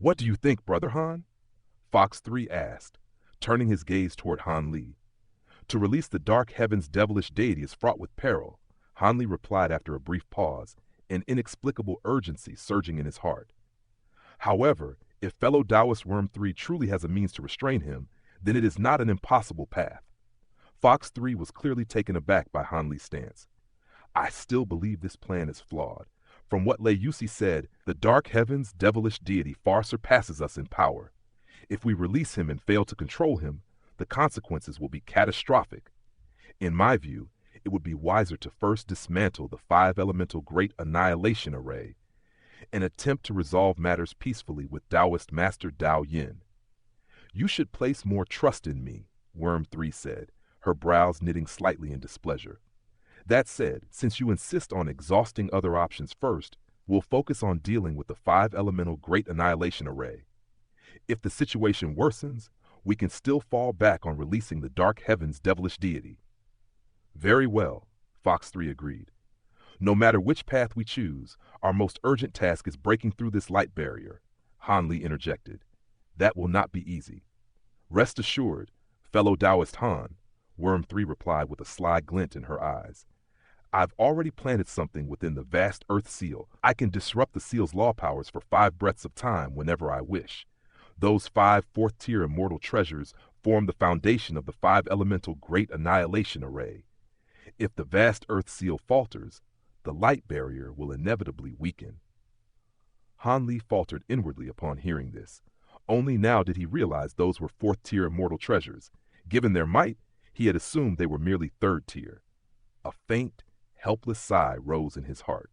What do you think, Brother Han? Fox 3 asked, turning his gaze toward Han Li. To release the dark heaven's devilish deity is fraught with peril, Han Li replied after a brief pause, an inexplicable urgency surging in his heart. However, if fellow Taoist Worm 3 truly has a means to restrain him, then it is not an impossible path. Fox 3 was clearly taken aback by Han Li's stance. I still believe this plan is flawed. From what Lei Yusi said, the dark heaven's devilish deity far surpasses us in power. If we release him and fail to control him, the consequences will be catastrophic. In my view, it would be wiser to first dismantle the five-elemental Great Annihilation Array, an attempt to resolve matters peacefully with Taoist Master Tao Yin. You should place more trust in me, Worm 3 said, her brows knitting slightly in displeasure. That said, since you insist on exhausting other options first, we'll focus on dealing with the five-elemental Great Annihilation Array. If the situation worsens, we can still fall back on releasing the Dark Heaven's devilish deity. Very well, Fox 3 agreed. No matter which path we choose, our most urgent task is breaking through this light barrier, Han Li interjected. That will not be easy. Rest assured, fellow Taoist Han, Worm 3 replied with a sly glint in her eyes. I've already planted something within the vast Earth Seal. I can disrupt the Seal's law powers for 5 breaths of time whenever I wish. Those 5 fourth-tier immortal treasures form the foundation of the five-elemental Great Annihilation Array. If the vast Earth Seal falters, the light barrier will inevitably weaken. Han Li faltered inwardly upon hearing this. Only now did he realize those were fourth-tier immortal treasures. Given their might, he had assumed they were merely third-tier. A faint, helpless sigh rose in his heart.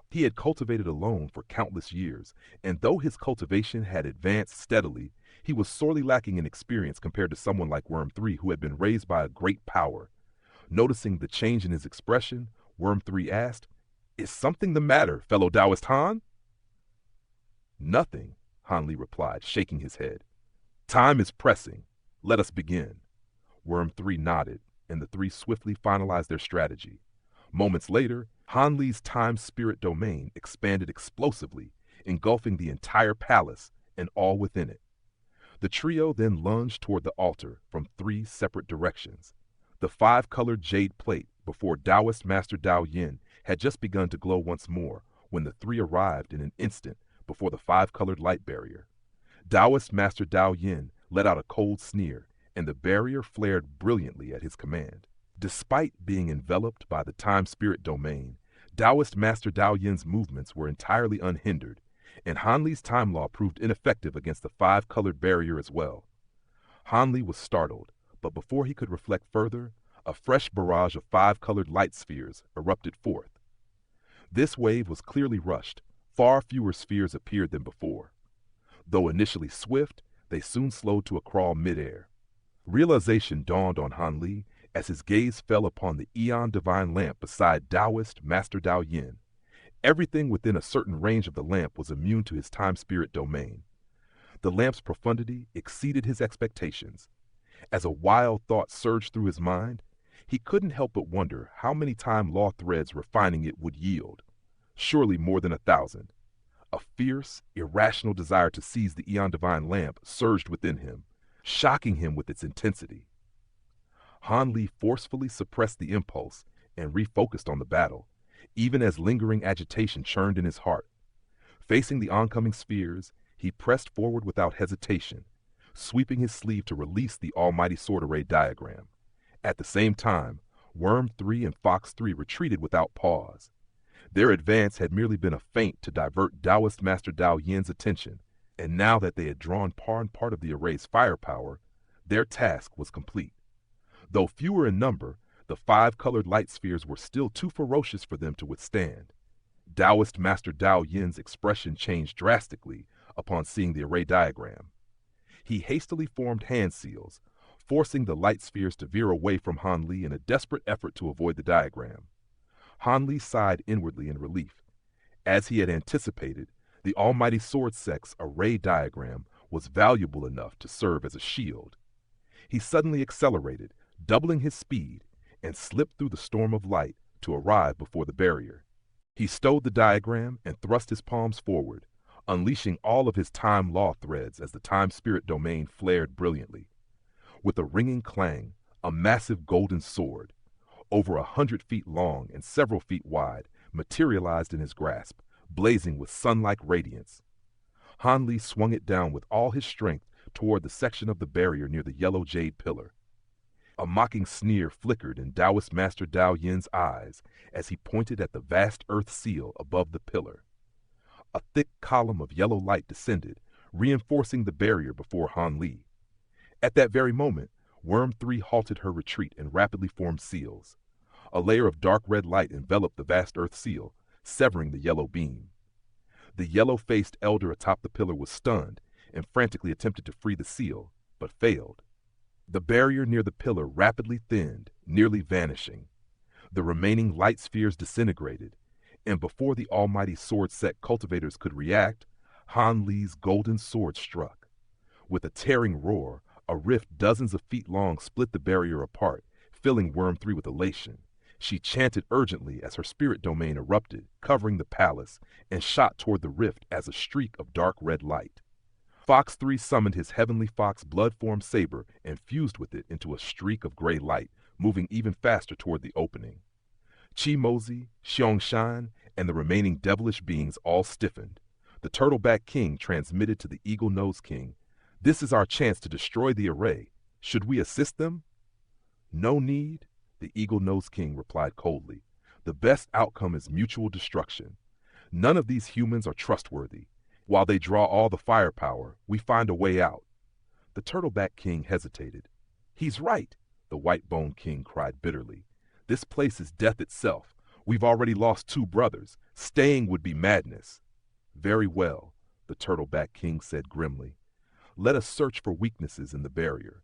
He had cultivated alone for countless years, and though his cultivation had advanced steadily, he was sorely lacking in experience compared to someone like Worm 3 who had been raised by a great power. Noticing the change in his expression, Worm 3 asked, Is something the matter, fellow Taoist Han? Nothing, Han Li replied, shaking his head. Time is pressing. Let us begin. Worm 3 nodded, and the three swiftly finalized their strategy. Moments later, Han Li's time-spirit domain expanded explosively, engulfing the entire palace and all within it. The trio then lunged toward the altar from 3 separate directions. The 5-colored jade plate before Taoist Master Tao Yin had just begun to glow once more when the 3 arrived in an instant before the 5-colored light barrier. Taoist Master Tao Yin let out a cold sneer, and the barrier flared brilliantly at his command. Despite being enveloped by the time-spirit domain, Taoist Master Tao Yin's movements were entirely unhindered, and Han Li's time law proved ineffective against the 5-colored barrier as well. Han Li was startled, but before he could reflect further, a fresh barrage of 5-colored light spheres erupted forth. This wave was clearly rushed. Far fewer spheres appeared than before. Though initially swift, they soon slowed to a crawl midair. Realization dawned on Han Li as his gaze fell upon the Eon Divine Lamp beside Taoist Master Tao Yin. Everything within a certain range of the lamp was immune to his time-spirit domain. The lamp's profundity exceeded his expectations. As a wild thought surged through his mind, he couldn't help but wonder how many time law threads refining it would yield. Surely more than 1,000. A fierce, irrational desire to seize the Eon Divine Lamp surged within him, shocking him with its intensity. Han Li forcefully suppressed the impulse and refocused on the battle, even as lingering agitation churned in his heart. Facing the oncoming spheres, he pressed forward without hesitation, sweeping his sleeve to release the Almighty Sword Array diagram. At the same time, Worm 3 and Fox 3 retreated without pause. Their advance had merely been a feint to divert Taoist Master Tao Yin's attention, and now that they had drawn part of the array's firepower, their task was complete. Though fewer in number, the 5-colored light spheres were still too ferocious for them to withstand. Taoist Master Tao Yin's expression changed drastically upon seeing the array diagram. He hastily formed hand seals, forcing the light spheres to veer away from Han Li in a desperate effort to avoid the diagram. Han Li sighed inwardly in relief. As he had anticipated, the Almighty Sword Sect's array diagram was valuable enough to serve as a shield. He suddenly accelerated, doubling his speed, and slipped through the storm of light to arrive before the barrier. He stowed the diagram and thrust his palms forward, unleashing all of his time law threads as the time spirit domain flared brilliantly. With a ringing clang, a massive golden sword, over 100 feet long and several feet wide, materialized in his grasp, blazing with sun-like radiance. Han Li swung it down with all his strength toward the section of the barrier near the yellow jade pillar. A mocking sneer flickered in Taoist Master Dao Yin's eyes as he pointed at the vast earth seal above the pillar. A thick column of yellow light descended, reinforcing the barrier before Han Li. At that very moment, Worm 3 halted her retreat and rapidly formed seals. A layer of dark red light enveloped the vast earth seal, severing the yellow beam. The yellow-faced elder atop the pillar was stunned and frantically attempted to free the seal, but failed. The barrier near the pillar rapidly thinned, nearly vanishing. The remaining light spheres disintegrated, and before the almighty sword set cultivators could react, Han Li's golden sword struck. With a tearing roar, a rift dozens of feet long split the barrier apart, filling Worm 3 with elation. She chanted urgently as her spirit domain erupted, covering the palace, and shot toward the rift as a streak of dark red light. Fox 3 summoned his heavenly fox blood-formed saber and fused with it into a streak of gray light, moving even faster toward the opening. Chim Mosie, Xiong, and the remaining devilish beings all stiffened. The Turtleback King transmitted to the Eagle Nose King, "This is our chance to destroy the array. Should we assist them?" "No need," the Eagle Nose King replied coldly. "The best outcome is mutual destruction. None of these humans are trustworthy. While they draw all the firepower, we find a way out." The Turtleback King hesitated. "He's right," the White Bone King cried bitterly. "This place is death itself. We've already lost 2 brothers. Staying would be madness." "Very well," the Turtleback King said grimly. "Let us search for weaknesses in the barrier."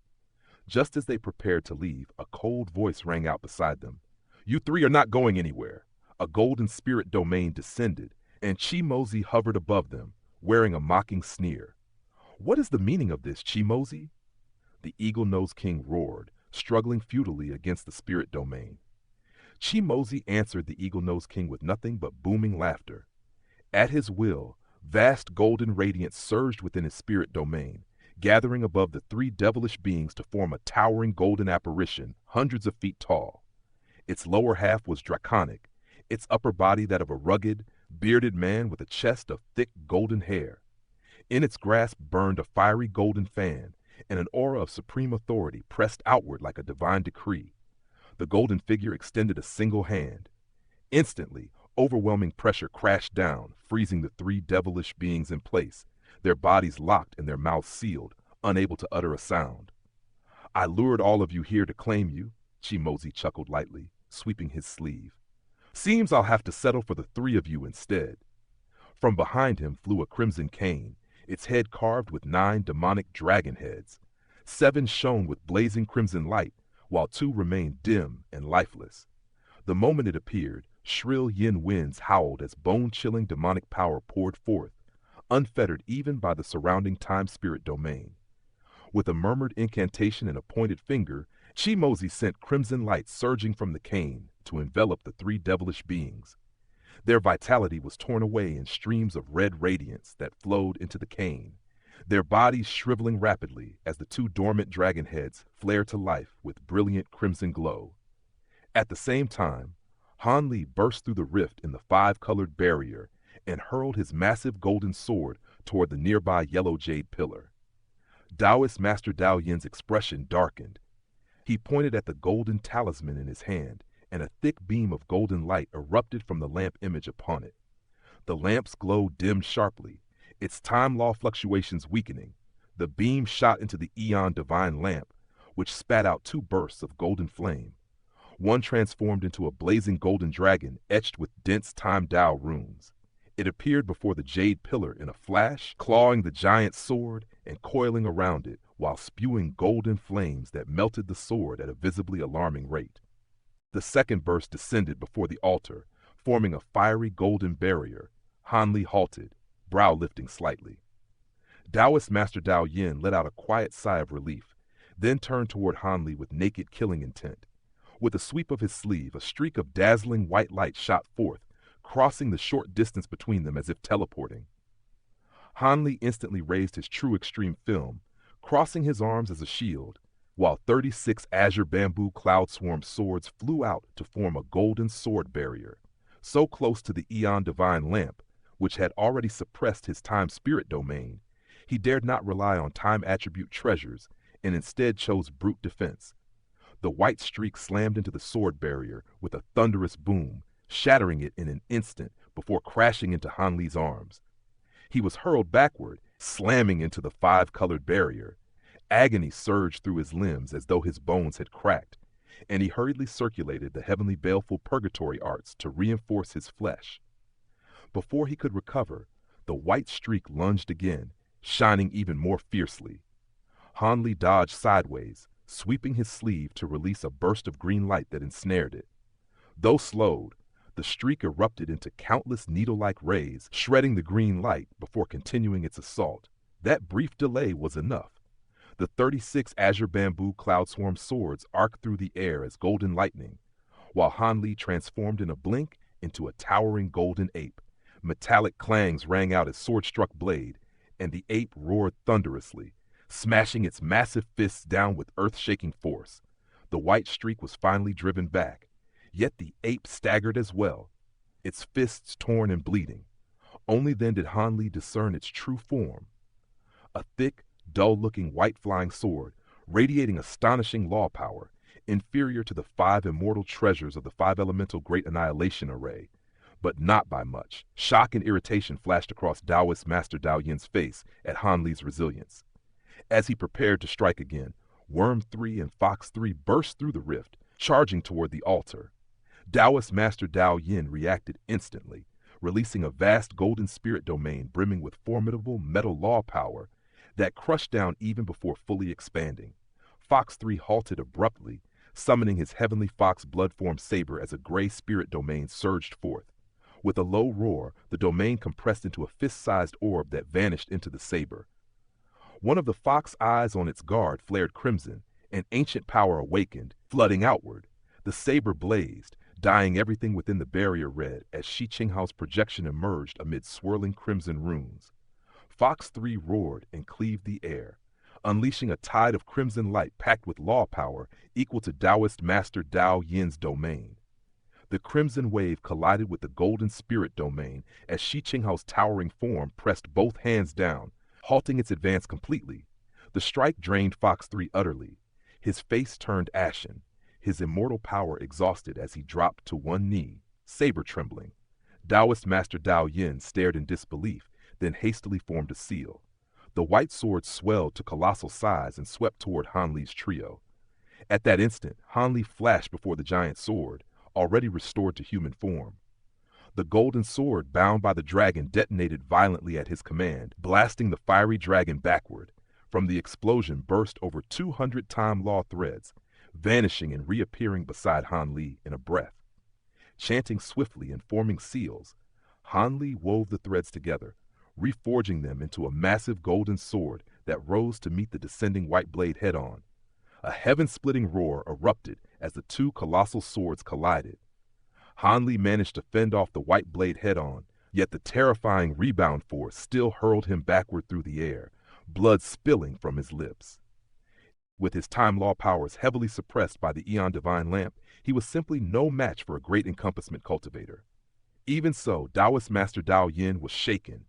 Just as they prepared to leave, a cold voice rang out beside them. "You 3 are not going anywhere." A golden spirit domain descended, and Chim Mosie hovered above them, wearing a mocking sneer. "What is the meaning of this, Chim Mosie?" The Eagle Nose King roared, struggling futilely against the spirit domain. Chim Mosie answered the Eagle Nose King with nothing but booming laughter. At his will, vast golden radiance surged within his spirit domain, gathering above the 3 devilish beings to form a towering golden apparition hundreds of feet tall. Its lower half was draconic, its upper body that of a rugged, bearded man with a chest of thick golden hair. In its grasp burned a fiery golden fan, and an aura of supreme authority pressed outward like a divine decree. The golden figure extended a single hand. Instantly, overwhelming pressure crashed down, freezing the 3 devilish beings in place, their bodies locked and their mouths sealed, unable to utter a sound. "I lured all of you here to claim you," Chim Mosie chuckled lightly, sweeping his sleeve. "Seems I'll have to settle for the 3 of you instead." From behind him flew a crimson cane, its head carved with 9 demonic dragon heads. 7 shone with blazing crimson light, while 2 remained dim and lifeless. The moment it appeared, shrill yin winds howled as bone-chilling demonic power poured forth, unfettered even by the surrounding time spirit domain. With a murmured incantation and a pointed finger, Chim Mosie sent crimson light surging from the cane to envelop the 3 devilish beings. Their vitality was torn away in streams of red radiance that flowed into the cane, their bodies shriveling rapidly as the 2 dormant dragon heads flared to life with brilliant crimson glow. At the same time, Han Li burst through the rift in the 5-colored barrier and hurled his massive golden sword toward the nearby yellow jade pillar. Taoist Master Dao Yin's expression darkened. He pointed at the golden talisman in his hand, and a thick beam of golden light erupted from the lamp image upon it. The lamp's glow dimmed sharply, its time law fluctuations weakening. The beam shot into the Eon divine lamp, which spat out 2 bursts of golden flame. One transformed into a blazing golden dragon etched with dense time Dao runes. It appeared before the jade pillar in a flash, clawing the giant sword and coiling around it while spewing golden flames that melted the sword at a visibly alarming rate. The second burst descended before the altar, forming a fiery golden barrier. Han Li halted, brow lifting slightly. Taoist Master Dao Yin let out a quiet sigh of relief, then turned toward Han Li with naked killing intent. With a sweep of his sleeve, a streak of dazzling white light shot forth, crossing the short distance between them as if teleporting. Hanli instantly raised his true extreme film, crossing his arms as a shield, while 36 azure bamboo cloud swarm swords flew out to form a golden sword barrier, so close to the Eon Divine Lamp, which had already suppressed his time spirit domain. He dared not rely on time attribute treasures and instead chose brute defense. The white streak slammed into the sword barrier with a thunderous boom, shattering it in an instant before crashing into Hanli's arms. He was hurled backward, slamming into the five-colored barrier. Agony surged through his limbs as though his bones had cracked, and he hurriedly circulated the heavenly baleful purgatory arts to reinforce his flesh. Before he could recover, the white streak lunged again, shining even more fiercely. Hanli dodged sideways, sweeping his sleeve to release a burst of green light that ensnared it. Though slowed, the streak erupted into countless needle-like rays, shredding the green light before continuing its assault. That brief delay was enough. The 36 azure bamboo cloud swarm swords arced through the air as golden lightning, while Hanli transformed in a blink into a towering golden ape. Metallic clangs rang out his sword-struck blade, and the ape roared thunderously, smashing its massive fists down with earth-shaking force. The white streak was finally driven back, yet the ape staggered as well, its fists torn and bleeding. Only then did Hanli discern its true form. A thick, dull-looking white flying sword, radiating astonishing law power, inferior to the 5 immortal treasures of the 5-elemental Great Annihilation Array, but not by much. Shock and irritation flashed across Taoist Master Dao Yin's face at Hanli's resilience. As he prepared to strike again, Worm 3 and Fox 3 burst through the rift, charging toward the altar. Taoist Master Dao Yin reacted instantly, releasing a vast golden spirit domain brimming with formidable metal law power that crushed down even before fully expanding. Fox 3 halted abruptly, summoning his heavenly fox blood-formed saber as a gray spirit domain surged forth. With a low roar, the domain compressed into a fist-sized orb that vanished into the saber. One of the fox eyes on its guard flared crimson, and ancient power awakened, flooding outward. The saber blazed, dyeing everything within the barrier red as Shi Qinghao's projection emerged amid swirling crimson runes. Fox 3 roared and cleaved the air, unleashing a tide of crimson light packed with law power equal to Taoist Master Dao Yin's domain. The crimson wave collided with the golden spirit domain as Shi Qinghao's towering form pressed both hands down, halting its advance completely. The strike drained Fox 3 utterly. His face turned ashen, his immortal power exhausted as he dropped to one knee, saber trembling. Taoist Master Dao Yin stared in disbelief, then hastily formed a seal. The white sword swelled to colossal size and swept toward Hanli's trio. At that instant, Hanli flashed before the giant sword, already restored to human form. The golden sword bound by the dragon detonated violently at his command, blasting the fiery dragon backward. From the explosion burst over 200 time law threads, vanishing and reappearing beside Hanli in a breath. Chanting swiftly and forming seals, Hanli wove the threads together, reforging them into a massive golden sword that rose to meet the descending white blade head-on. A heaven-splitting roar erupted as the two colossal swords collided. Hanli managed to fend off the white blade head-on, yet the terrifying rebound force still hurled him backward through the air, blood spilling from his lips. With his time law powers heavily suppressed by the Eon Divine Lamp, he was simply no match for a great encompassment cultivator. Even so, Taoist Master Dao Yin was shaken.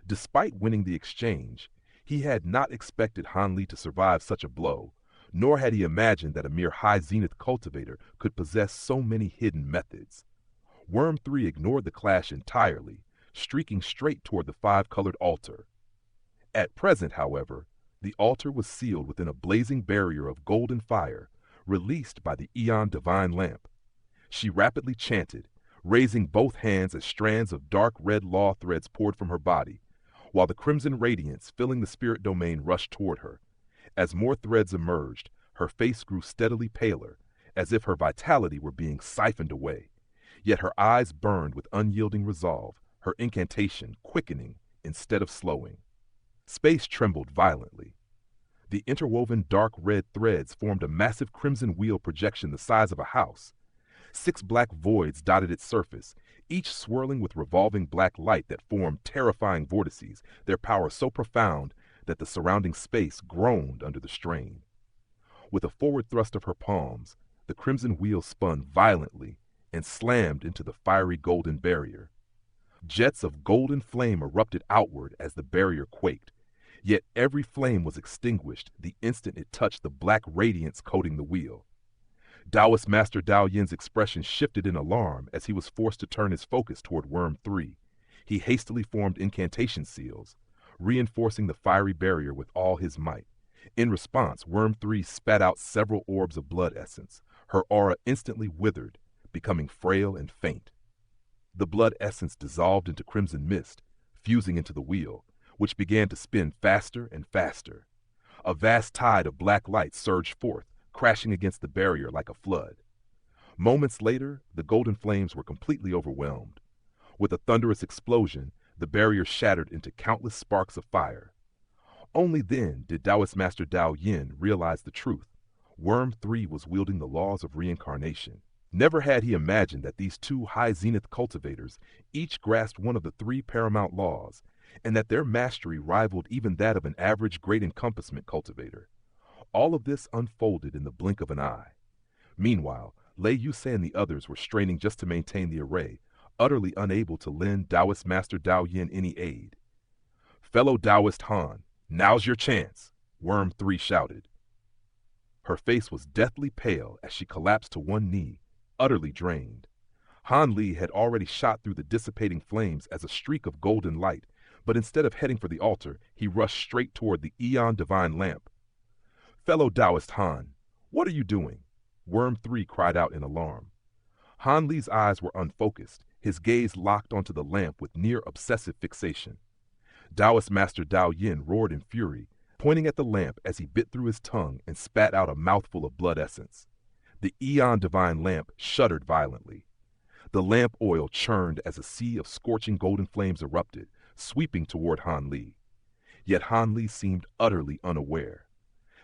Despite winning the exchange, he had not expected Hanli to survive such a blow, nor had he imagined that a mere high-zenith cultivator could possess so many hidden methods. Worm 3 ignored the clash entirely, streaking straight toward the 5-colored altar. At present, however, the altar was sealed within a blazing barrier of golden fire, released by the Eon Divine Lamp. She rapidly chanted, raising both hands as strands of dark red law threads poured from her body, while the crimson radiance filling the spirit domain rushed toward her. As more threads emerged, her face grew steadily paler, as if her vitality were being siphoned away. Yet her eyes burned with unyielding resolve, her incantation quickening instead of slowing. Space trembled violently. The interwoven dark red threads formed a massive crimson wheel projection the size of a house. 6 black voids dotted its surface, each swirling with revolving black light that formed terrifying vortices, their power so profound that the surrounding space groaned under the strain. With a forward thrust of her palms, the crimson wheel spun violently and slammed into the fiery golden barrier. Jets of golden flame erupted outward as the barrier quaked, yet every flame was extinguished the instant it touched the black radiance coating the wheel. Taoist Master Dao Yin's expression shifted in alarm as he was forced to turn his focus toward Worm 3. He hastily formed incantation seals, reinforcing the fiery barrier with all his might. In response, Worm 3 spat out several orbs of blood essence. Her aura instantly withered, becoming frail and faint. The blood essence dissolved into crimson mist, fusing into the wheel, which began to spin faster and faster. A vast tide of black light surged forth, crashing against the barrier like a flood. Moments later, the golden flames were completely overwhelmed. With a thunderous explosion, the barrier shattered into countless sparks of fire. Only then did Taoist Master Dao Yin realize the truth. Worm 3 was wielding the laws of reincarnation. Never had he imagined that these two high-zenith cultivators each grasped one of the three paramount laws, and that their mastery rivaled even that of an average great encompassment cultivator. All of this unfolded in the blink of an eye. Meanwhile, Lei Yusei and the others were straining just to maintain the array, utterly unable to lend Taoist Master Dao Yin any aid. "Fellow Taoist Han, now's your chance," Worm 3 shouted. Her face was deathly pale as she collapsed to one knee, utterly drained. Han Li had already shot through the dissipating flames as a streak of golden light, but instead of heading for the altar, he rushed straight toward the Eon Divine Lamp. "Fellow Taoist Han, what are you doing?" Worm 3 cried out in alarm. Han Li's eyes were unfocused, his gaze locked onto the lamp with near obsessive fixation. Taoist Master Dao Yin roared in fury, pointing at the lamp as he bit through his tongue and spat out a mouthful of blood essence. The Eon Divine Lamp shuddered violently. The lamp oil churned as a sea of scorching golden flames erupted, sweeping toward Han Li. Yet Han Li seemed utterly unaware.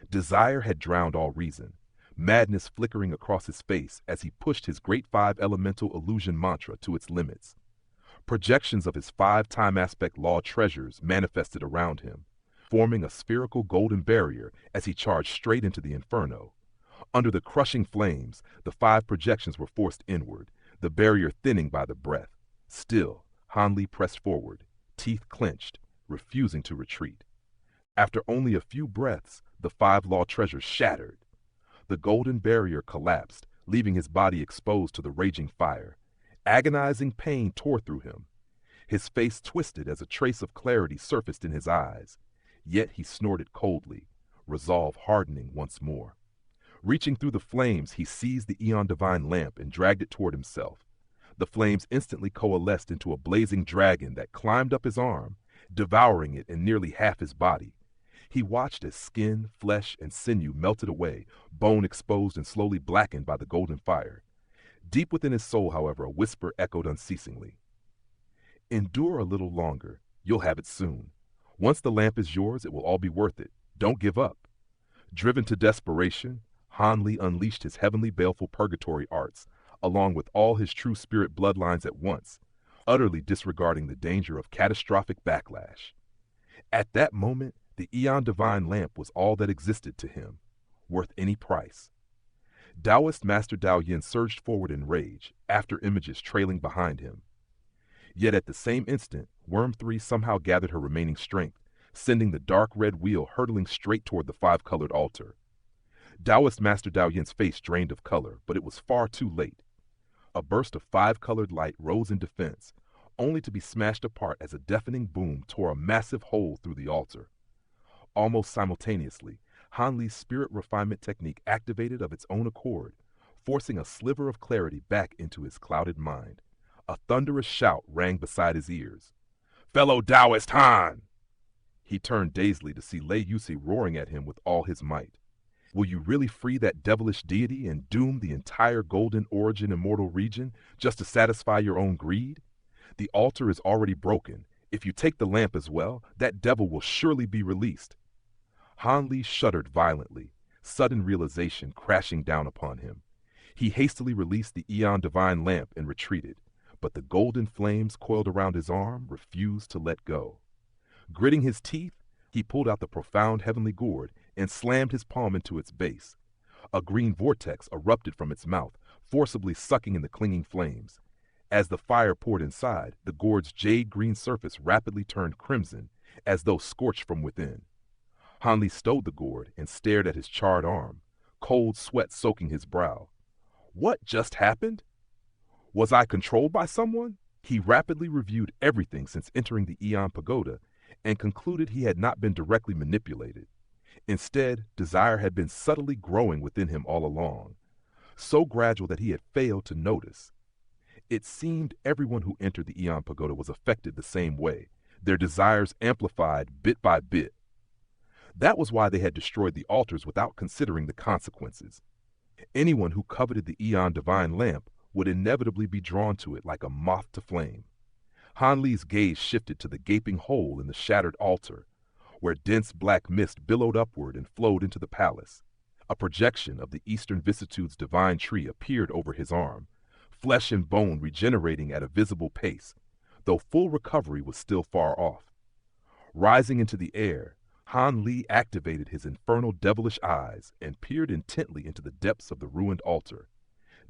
Desire had drowned all reason, madness flickering across his face as he pushed his Great Five Elemental Illusion mantra to its limits. Projections of his 5 time aspect law treasures manifested around him, forming a spherical golden barrier as he charged straight into the inferno. Under the crushing flames, the 5 projections were forced inward, the barrier thinning by the breath. Still, Han Li pressed forward, teeth clenched, refusing to retreat. After only a few breaths, the 5 law treasures shattered. The golden barrier collapsed, leaving his body exposed to the raging fire. Agonizing pain tore through him. His face twisted as a trace of clarity surfaced in his eyes. Yet he snorted coldly, resolve hardening once more. Reaching through the flames, he seized the Eon Divine Lamp and dragged it toward himself. The flames instantly coalesced into a blazing dragon that climbed up his arm, devouring it and nearly half his body. He watched as skin, flesh, and sinew melted away, bone exposed and slowly blackened by the golden fire. Deep within his soul, however, a whisper echoed unceasingly. "Endure a little longer. You'll have it soon. Once the lamp is yours, it will all be worth it. Don't give up." Driven to desperation, Han Li unleashed his heavenly baleful purgatory arts, along with all his true spirit bloodlines at once, utterly disregarding the danger of catastrophic backlash. At that moment, the Eon Divine Lamp was all that existed to him, worth any price. Taoist Master Dao Yin surged forward in rage, after images trailing behind him. Yet at the same instant, Worm 3 somehow gathered her remaining strength, sending the dark red wheel hurtling straight toward the 5-colored altar. Taoist Master Dao Yin's face drained of color, but it was far too late. A burst of 5-colored light rose in defense, only to be smashed apart as a deafening boom tore a massive hole through the altar. Almost simultaneously, Han Li's spirit refinement technique activated of its own accord, forcing a sliver of clarity back into his clouded mind. A thunderous shout rang beside his ears. "Fellow Taoist Han!" He turned dazedly to see Lei Yusei roaring at him with all his might. "Will you really free that devilish deity and doom the entire Golden Origin Immortal region just to satisfy your own greed? The altar is already broken. If you take the lamp as well, that devil will surely be released." Han Li shuddered violently, sudden realization crashing down upon him. He hastily released the Eon Divine Lamp and retreated, but the golden flames coiled around his arm refused to let go. Gritting his teeth, he pulled out the profound heavenly gourd and slammed his palm into its base. A green vortex erupted from its mouth, forcibly sucking in the clinging flames. As the fire poured inside, the gourd's jade-green surface rapidly turned crimson, as though scorched from within. Hanli stowed the gourd and stared at his charred arm, cold sweat soaking his brow. What just happened? Was I controlled by someone? He rapidly reviewed everything since entering the Aeon Pagoda and concluded he had not been directly manipulated. Instead, desire had been subtly growing within him all along, so gradual that he had failed to notice. It seemed everyone who entered the Aeon Pagoda was affected the same way, their desires amplified bit by bit. That was why they had destroyed the altars without considering the consequences. Anyone who coveted the Aeon Divine Lamp would inevitably be drawn to it like a moth to flame. Hanli's gaze shifted to the gaping hole in the shattered altar, where dense black mist billowed upward and flowed into the palace. A projection of the Eastern Vicissitude's divine tree appeared over his arm, flesh and bone regenerating at a visible pace, though full recovery was still far off. Rising into the air, Han Li activated his infernal devilish eyes and peered intently into the depths of the ruined altar.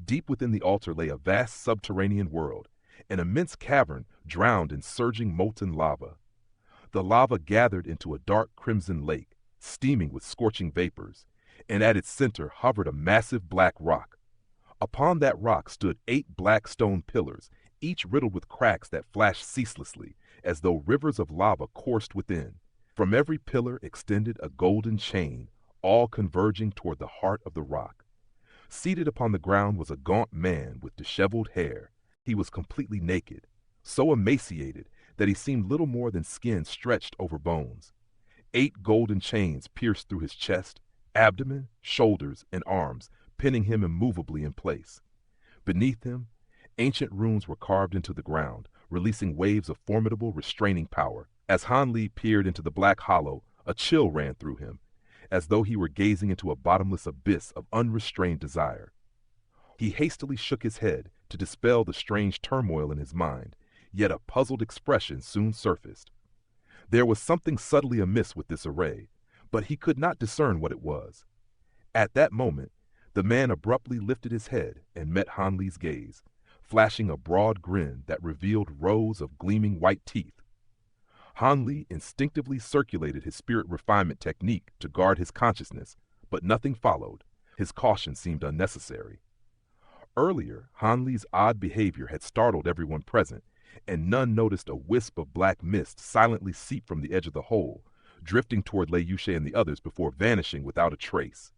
Deep within the altar lay a vast subterranean world, an immense cavern drowned in surging molten lava. The lava gathered into a dark crimson lake, steaming with scorching vapors, and at its center hovered a massive black rock. Upon that rock stood 8 black stone pillars, each riddled with cracks that flashed ceaselessly, as though rivers of lava coursed within. From every pillar extended a golden chain, all converging toward the heart of the rock. Seated upon the ground was a gaunt man with disheveled hair. He was completely naked, so emaciated that he seemed little more than skin stretched over bones. 8 golden chains pierced through his chest, abdomen, shoulders, and arms, pinning him immovably in place. Beneath him, ancient runes were carved into the ground, releasing waves of formidable restraining power. As Han Li peered into the black hollow, a chill ran through him, as though he were gazing into a bottomless abyss of unrestrained desire. He hastily shook his head to dispel the strange turmoil in his mind, yet a puzzled expression soon surfaced. There was something subtly amiss with this array, but he could not discern what it was. At that moment, the man abruptly lifted his head and met Han Li's gaze, flashing a broad grin that revealed rows of gleaming white teeth. Han Li instinctively circulated his spirit refinement technique to guard his consciousness, but nothing followed. His caution seemed unnecessary. Earlier, Han Li's odd behavior had startled everyone present, and none noticed a wisp of black mist silently seep from the edge of the hole, drifting toward Lei Yushe and the others before vanishing without a trace.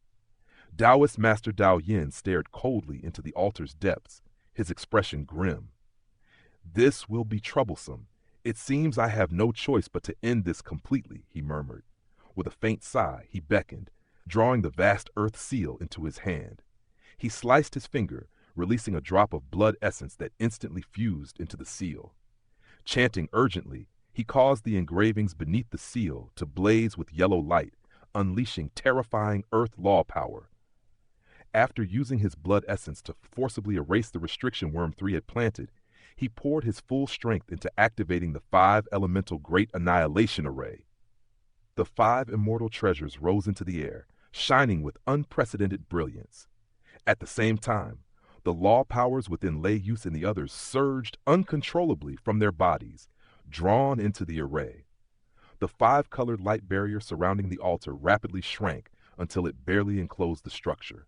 Taoist Master Dao Yin stared coldly into the altar's depths, his expression grim. "This will be troublesome. It seems I have no choice but to end this completely," he murmured. With a faint sigh, he beckoned, drawing the vast earth seal into his hand. He sliced his finger, releasing a drop of blood essence that instantly fused into the seal. Chanting urgently, he caused the engravings beneath the seal to blaze with yellow light, unleashing terrifying earth law power. After using his blood essence to forcibly erase the restriction Worm 3 had planted, he poured his full strength into activating the 5 elemental Great Annihilation Array. The 5 immortal treasures rose into the air, shining with unprecedented brilliance. At the same time, the law powers within Lei Yus and the others surged uncontrollably from their bodies, drawn into the array. The 5-colored light barrier surrounding the altar rapidly shrank until it barely enclosed the structure.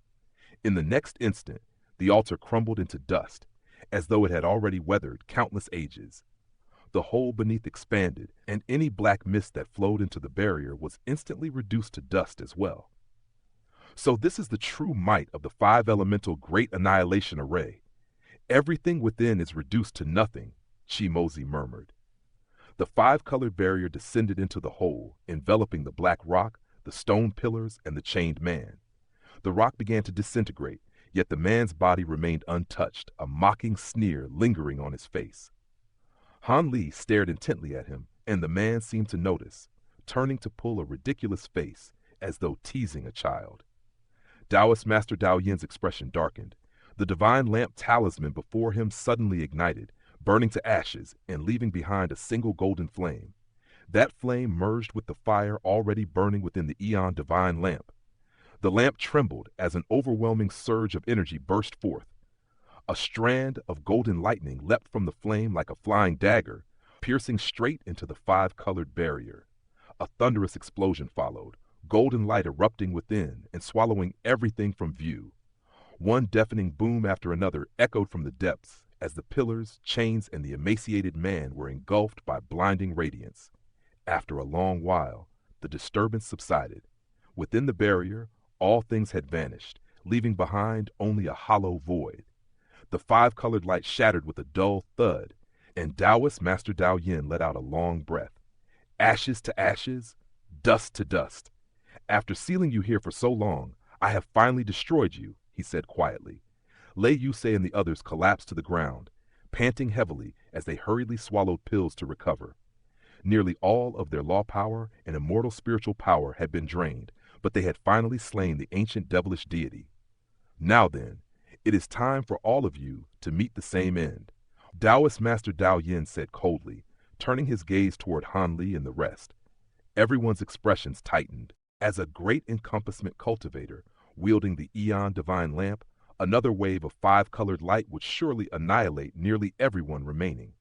In the next instant, the altar crumbled into dust, as though it had already weathered countless ages. The hole beneath expanded, and any black mist that flowed into the barrier was instantly reduced to dust as well. So this is the true might of the 5 elemental Great Annihilation Array. Everything within is reduced to nothing, Chim Mosie murmured. The 5-colored barrier descended into the hole, enveloping the black rock, the stone pillars, and the chained man. The rock began to disintegrate, yet the man's body remained untouched, a mocking sneer lingering on his face. Han Li stared intently at him, and the man seemed to notice, turning to pull a ridiculous face, as though teasing a child. Taoist Master Dao Yin's expression darkened. The divine lamp talisman before him suddenly ignited, burning to ashes and leaving behind a single golden flame. That flame merged with the fire already burning within the Eon divine lamp. The lamp trembled as an overwhelming surge of energy burst forth. A strand of golden lightning leapt from the flame like a flying dagger, piercing straight into the five-colored barrier. A thunderous explosion followed, golden light erupting within and swallowing everything from view. One deafening boom after another echoed from the depths as the pillars, chains, and the emaciated man were engulfed by blinding radiance. After a long while, the disturbance subsided. Within the barrier, all things had vanished, leaving behind only a hollow void. The five-colored light shattered with a dull thud, and Taoist Master Dao Yin let out a long breath. Ashes to ashes, dust to dust. After sealing you here for so long, I have finally destroyed you, he said quietly. Lei Yusei and the others collapsed to the ground, panting heavily as they hurriedly swallowed pills to recover. Nearly all of their law power and immortal spiritual power had been drained, but they had finally slain the ancient devilish deity. Now then, it is time for all of you to meet the same end, Taoist Master Dao Yin said coldly, turning his gaze toward Han Li and the rest. Everyone's expressions tightened. As a great encompassment cultivator, wielding the Eon divine lamp, another wave of five-colored light would surely annihilate nearly everyone remaining.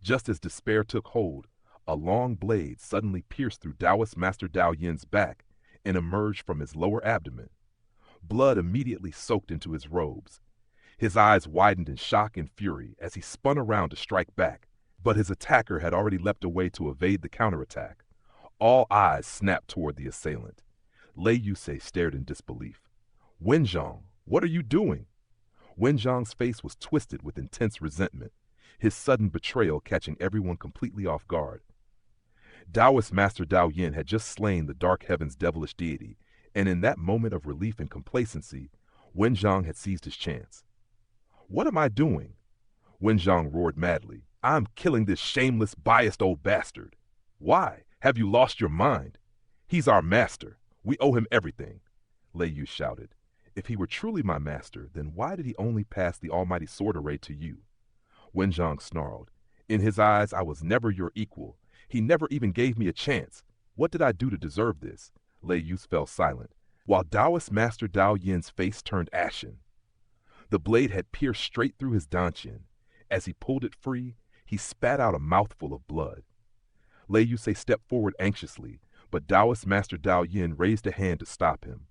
Just as despair took hold, a long blade suddenly pierced through Taoist Master Dao Yin's back and emerged from his lower abdomen. Blood immediately soaked into his robes. His eyes widened in shock and fury as he spun around to strike back, but his attacker had already leapt away to evade the counterattack. All eyes snapped toward the assailant. Lei Yusei stared in disbelief. Wenzhong, what are you doing? Wenzhong's face was twisted with intense resentment, his sudden betrayal catching everyone completely off guard. Taoist Master Dao Yin had just slain the Dark Heaven's devilish deity, and in that moment of relief and complacency, Wenzhong had seized his chance. What am I doing? Wenzhong roared madly. I'm killing this shameless, biased old bastard. Why? Have you lost your mind? He's our master. We owe him everything, Lei Yu shouted. If he were truly my master, then why did he only pass the almighty sword array to you? Wenzhong snarled. In his eyes, I was never your equal. He never even gave me a chance. What did I do to deserve this? Lei Yu fell silent, while Taoist Master Dao Yin's face turned ashen. The blade had pierced straight through his dantian. As he pulled it free, he spat out a mouthful of blood. Lei Yusei stepped forward anxiously, but Taoist Master Dao Yin raised a hand to stop him.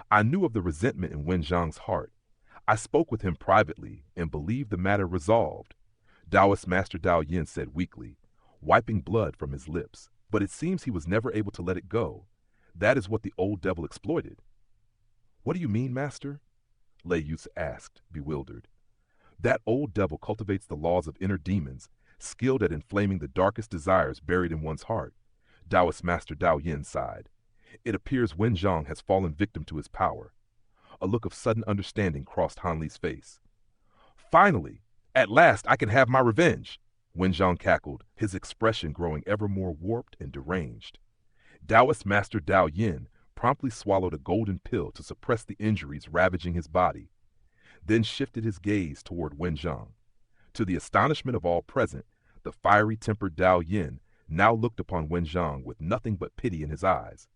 I knew of the resentment in Wenzhong's heart. I spoke with him privately and believed the matter resolved, Taoist Master Dao Yin said weakly, wiping blood from his lips. But it seems he was never able to let it go. That is what the old devil exploited. What do you mean, Master? Lei Yusei asked, bewildered. That old devil cultivates the laws of inner demons, skilled at inflaming the darkest desires buried in one's heart, Taoist Master Dao Yin sighed. It appears Wenzhong has fallen victim to his power. A look of sudden understanding crossed Han Li's face. Finally! At last I can have my revenge! Wenzhong cackled, his expression growing ever more warped and deranged. Taoist Master Dao Yin promptly swallowed a golden pill to suppress the injuries ravaging his body, then shifted his gaze toward Wenzhong. To the astonishment of all present, the fiery-tempered Dao Yin now looked upon Wenzhong with nothing but pity in his eyes.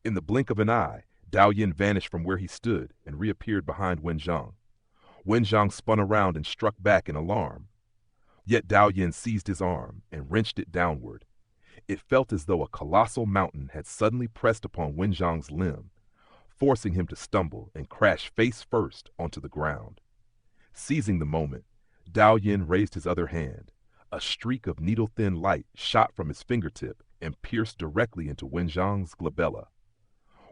In the blink of an eye, Dao Yin vanished from where he stood and reappeared behind Wenzhong. Wenzhong spun around and struck back in alarm. Yet Dao Yin seized his arm and wrenched it downward. It felt as though a colossal mountain had suddenly pressed upon Wenzhong's limb, forcing him to stumble and crash face first onto the ground. Seizing the moment, Dao Yin raised his other hand. A streak of needle-thin light shot from his fingertip and pierced directly into Wenzhong's glabella.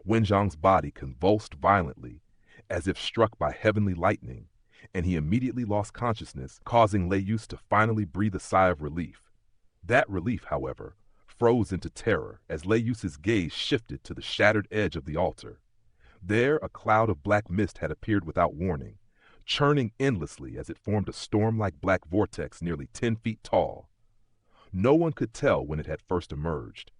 Wenzhong's body convulsed violently, as if struck by heavenly lightning, and he immediately lost consciousness, causing Lei Yu to finally breathe a sigh of relief. That relief, however, froze into terror as Lei Yu's gaze shifted to the shattered edge of the altar. There, a cloud of black mist had appeared without warning, churning endlessly as it formed a storm-like black vortex nearly 10 feet tall. No one could tell when it had first emerged.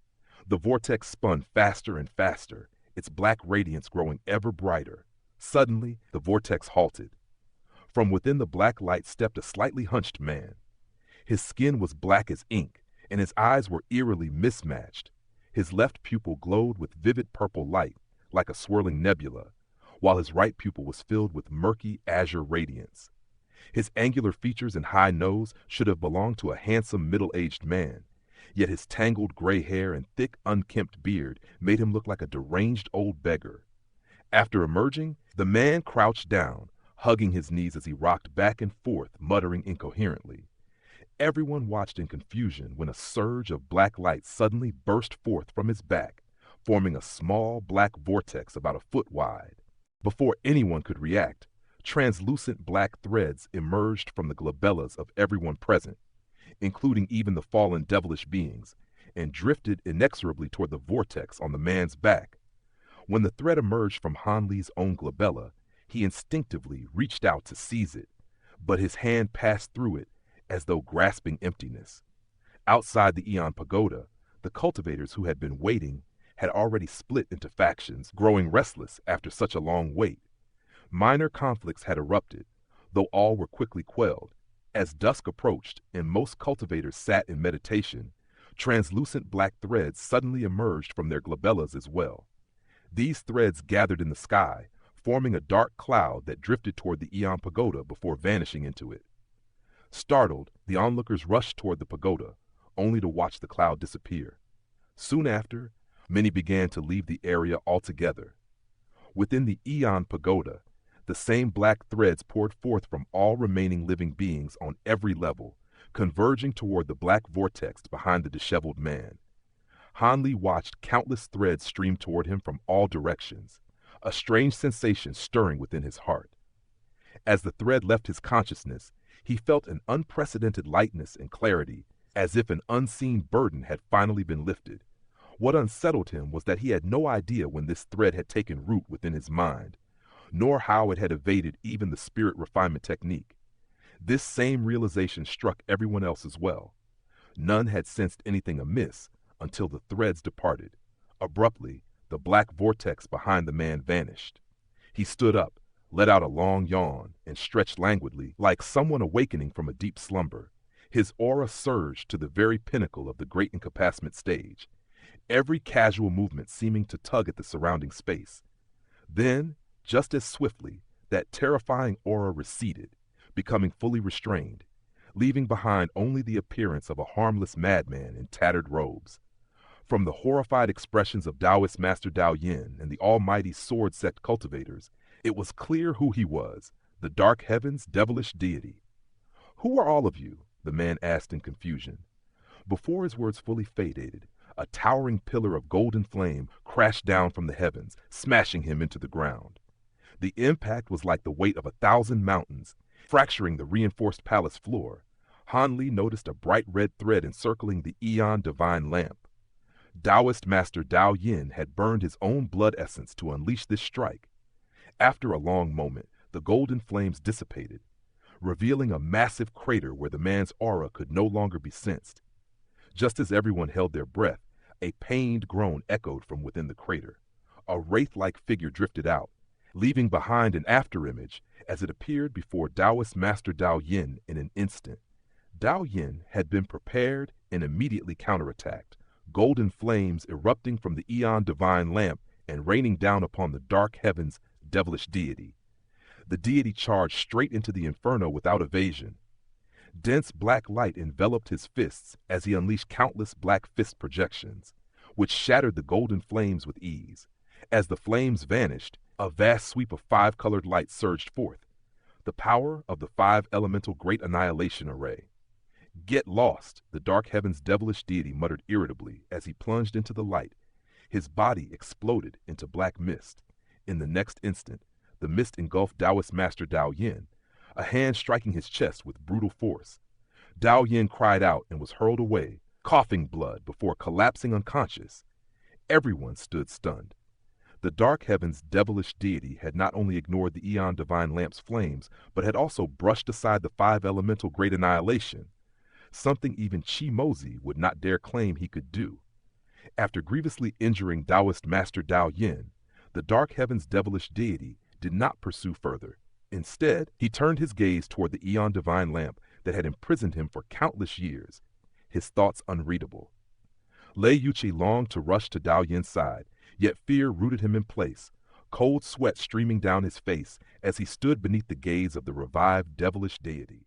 The vortex spun faster and faster, its black radiance growing ever brighter. Suddenly, the vortex halted. From within the black light stepped a slightly hunched man. His skin was black as ink, and his eyes were eerily mismatched. His left pupil glowed with vivid purple light, like a swirling nebula, while his right pupil was filled with murky azure radiance. His angular features and high nose should have belonged to a handsome middle-aged man, yet his tangled gray hair and thick unkempt beard made him look like a deranged old beggar. After emerging, the man crouched down, hugging his knees as he rocked back and forth, muttering incoherently. Everyone watched in confusion when a surge of black light suddenly burst forth from his back, forming a small black vortex about a foot wide. Before anyone could react, translucent black threads emerged from the glabellas of everyone present, including even the fallen devilish beings, and drifted inexorably toward the vortex on the man's back. When the thread emerged from Hanli's own glabella, he instinctively reached out to seize it, but his hand passed through it as though grasping emptiness. Outside the Aeon Pagoda, the cultivators who had been waiting had already split into factions, growing restless after such a long wait. Minor conflicts had erupted, though all were quickly quelled. As dusk approached and most cultivators sat in meditation, translucent black threads suddenly emerged from their glabellas as well. These threads gathered in the sky, forming a dark cloud that drifted toward the Aeon Pagoda before vanishing into it. Startled, the onlookers rushed toward the pagoda, only to watch the cloud disappear. Soon after, many began to leave the area altogether. Within the Aeon Pagoda, the same black threads poured forth from all remaining living beings on every level, converging toward the black vortex behind the disheveled man. Hanli watched countless threads stream toward him from all directions, a strange sensation stirring within his heart. As the thread left his consciousness, he felt an unprecedented lightness and clarity, as if an unseen burden had finally been lifted. What unsettled him was that he had no idea when this thread had taken root within his mind, nor how it had evaded even the spirit refinement technique. This same realization struck everyone else as well. None had sensed anything amiss until the threads departed. Abruptly, the black vortex behind the man vanished. He stood up, let out a long yawn, and stretched languidly, like someone awakening from a deep slumber. His aura surged to the very pinnacle of the great incapacitment stage, every casual movement seeming to tug at the surrounding space. Then, just as swiftly, that terrifying aura receded, becoming fully restrained, leaving behind only the appearance of a harmless madman in tattered robes. From the horrified expressions of Taoist Master Dao Yin and the almighty sword sect cultivators, it was clear who he was, the dark heaven's devilish deity. "Who are all of you?" the man asked in confusion. Before his words fully faded, a towering pillar of golden flame crashed down from the heavens, smashing him into the ground. The impact was like the weight of 1,000 mountains, fracturing the reinforced palace floor. Hanli noticed a bright red thread encircling the Aeon divine lamp. Taoist Master Dao Yin had burned his own blood essence to unleash this strike. After a long moment, the golden flames dissipated, revealing a massive crater where the man's aura could no longer be sensed. Just as everyone held their breath, a pained groan echoed from within the crater. A wraith-like figure drifted out, leaving behind an afterimage as it appeared before Taoist Master Dao Yin in an instant. Dao Yin had been prepared and immediately counterattacked, golden flames erupting from the Aeon divine lamp and raining down upon the dark heavens' devilish deity. The deity charged straight into the inferno without evasion. Dense black light enveloped his fists as he unleashed countless black fist projections, which shattered the golden flames with ease. As the flames vanished, a vast sweep of 5-colored light surged forth, the power of the 5-elemental Great Annihilation Array. "Get lost," the dark heaven's devilish deity muttered irritably as he plunged into the light. His body exploded into black mist. In the next instant, the mist engulfed Taoist Master Dao Yin, a hand striking his chest with brutal force. Dao Yin cried out and was hurled away, coughing blood before collapsing unconscious. Everyone stood stunned. The dark heaven's devilish deity had not only ignored the Aeon divine lamp's flames, but had also brushed aside the 5-elemental Great Annihilation, something even Chim Mosie would not dare claim he could do. After grievously injuring Taoist Master Dao Yin, the dark heaven's devilish deity did not pursue further. Instead, he turned his gaze toward the Aeon divine lamp, that had imprisoned him for countless years, his thoughts unreadable. Lei Yuchi longed to rush to Dao Yin's side, yet fear rooted him in place, cold sweat streaming down his face as he stood beneath the gaze of the revived devilish deity.